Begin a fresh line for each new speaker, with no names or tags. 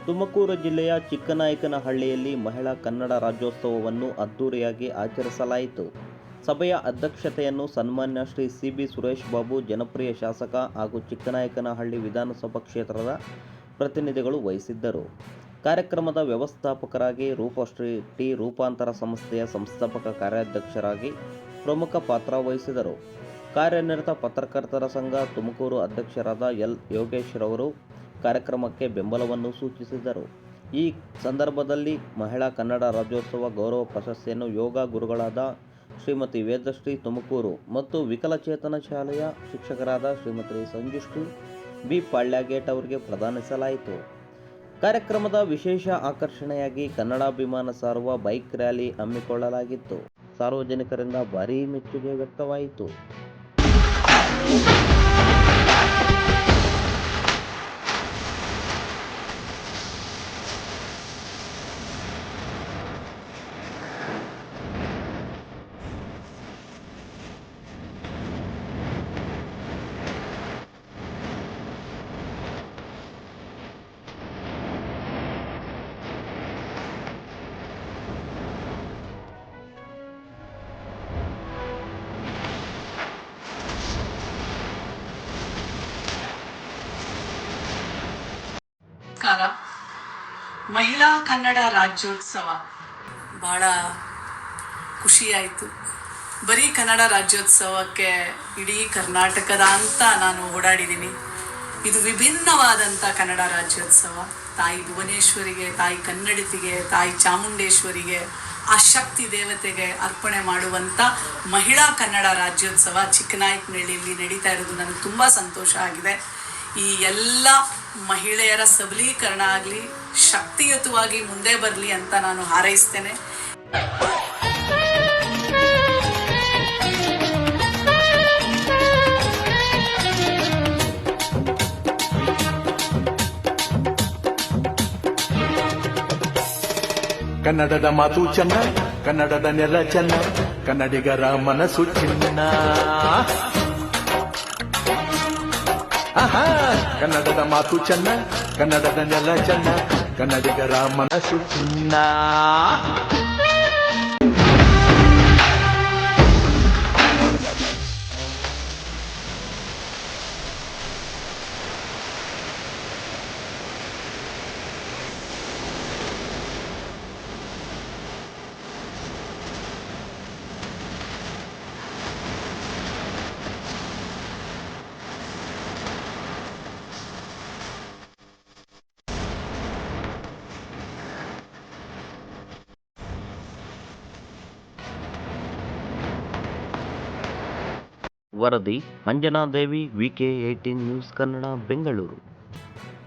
ತುಮಕೂರು ಜಿಲ್ಲೆಯ ಚಿಕ್ಕನಾಯಕನಹಳ್ಳಿಯಲ್ಲಿ ಮಹಿಳಾ ಕನ್ನಡ ರಾಜ್ಯೋತ್ಸವವನ್ನು ಅದ್ದೂರಿಯಾಗಿ ಆಚರಿಸಲಾಯಿತು. ಸಭೆಯ ಅಧ್ಯಕ್ಷತೆಯನ್ನು ಸನ್ಮಾನ್ಯ ಶ್ರೀ ಸಿ.ಬಿ. ಸುರೇಶ್ ಬಾಬು, ಜನಪ್ರಿಯ ಶಾಸಕ ಹಾಗೂ ಚಿಕ್ಕನಾಯಕನಹಳ್ಳಿ ವಿಧಾನಸಭಾ ಕ್ಷೇತ್ರದ ಪ್ರತಿನಿಧಿಗಳು ವಹಿಸಿದ್ದರು. ಕಾರ್ಯಕ್ರಮದ ವ್ಯವಸ್ಥಾಪಕರಾಗಿ ರೂಪಶ್ರೀ ಟಿ. ರೂಪಾಂತರ ಸಂಸ್ಥೆಯ ಸಂಸ್ಥಾಪಕ ಕಾರ್ಯಾಧ್ಯಕ್ಷರಾಗಿ ಪ್ರಮುಖ ಪಾತ್ರ ವಹಿಸಿದರು. ಕಾರ್ಯನಿರತ ಪತ್ರಕರ್ತರ ಸಂಘ ತುಮಕೂರು ಅಧ್ಯಕ್ಷರಾದ ಎಲ್. ಯೋಗೇಶ್ ರವರು ಕಾರ್ಯಕ್ರಮಕ್ಕೆ ಬೆಂಬಲವನ್ನು ಸೂಚಿಸಿದರು. ಈ ಸಂದರ್ಭದಲ್ಲಿ ಮಹಿಳಾ ಕನ್ನಡ ರಾಜ್ಯೋತ್ಸವ ಗೌರವ ಪ್ರಶಸ್ತಿಯನ್ನು ಯೋಗ ಗುರುಗಳಾದ ಶ್ರೀಮತಿ ವೇದಶ್ರೀ ತುಮಕೂರು ಮತ್ತು ವಿಕಲಚೇತನ ಶಾಲೆಯ ಶಿಕ್ಷಕರಾದ ಶ್ರೀಮತಿ ಸಂಜುಶ್ರೀ ಬಿ. ಪಾಳ್ಯಗೇಟ್ ಅವರಿಗೆ ಪ್ರದಾನಿಸಲಾಯಿತು. ಕಾರ್ಯಕ್ರಮದ ವಿಶೇಷ ಆಕರ್ಷಣೆಯಾಗಿ ಕನ್ನಡಾಭಿಮಾನ ಸಾರುವ ಬೈಕ್ ರ್ಯಾಲಿ ಹಮ್ಮಿಕೊಳ್ಳಲಾಗಿತ್ತು. ಸಾರ್ವಜನಿಕರಿಂದ ಭಾರೀ ಮೆಚ್ಚುಗೆ ವ್ಯಕ್ತವಾಯಿತು.
ಮಹಿಳಾ ಕನ್ನಡ ರಾಜ್ಯೋತ್ಸವ ಭಾಳ ಖುಷಿಯಾಯಿತು. ಬರೀ ಕನ್ನಡ ರಾಜ್ಯೋತ್ಸವಕ್ಕೆ ಇಡೀ ಕರ್ನಾಟಕದ ಅಂತ ನಾನು ಓಡಾಡಿದ್ದೀನಿ. ಇದು ವಿಭಿನ್ನವಾದಂಥ ಕನ್ನಡ ರಾಜ್ಯೋತ್ಸವ. ತಾಯಿ ಭುವನೇಶ್ವರಿಗೆ, ತಾಯಿ ಕನ್ನಡತಿಗೆ, ತಾಯಿ ಚಾಮುಂಡೇಶ್ವರಿಗೆ, ಆ ಶಕ್ತಿ ದೇವತೆಗೆ ಅರ್ಪಣೆ ಮಾಡುವಂಥ ಮಹಿಳಾ ಕನ್ನಡ ರಾಜ್ಯೋತ್ಸವ ಚಿಕ್ಕನಾಯಕನಹಳ್ಳಿಯಲ್ಲಿ ನಡೀತಾ ಇರೋದು ನನಗೆ ತುಂಬ ಸಂತೋಷ ಆಗಿದೆ. ಈ ಎಲ್ಲ ಮಹಿಳೆಯರ ಸಬಲೀಕರಣ ಆಗಲಿ, ಶಕ್ತಿಯುತವಾಗಿ ಮುಂದೆ ಬರಲಿ ಅಂತ ನಾನು ಹಾರೈಸ್ತೇನೆ.
ಕನ್ನಡದ ಮಾತು ಚೆನ್ನ, ಕನ್ನಡದ ನೆಲ ಚೆನ್ನ, ಕನ್ನಡಿಗರ ಮನಸ್ಸು ಚಿನ್ನ. ಕನ್ನಡದ ಮಾತು ಚೆನ್ನ, ಕನ್ನಡದ ನೆಲ ಚೆನ್ನ, ಕನ್ನಡಿಗರ ಮನಸ್ಸು ಚಿನ್ನ.
ವರದಿ ಅಂಜನಾದೇವಿ, VK18 ನ್ಯೂಸ್ ಕನ್ನಡ, ಬೆಂಗಳೂರು.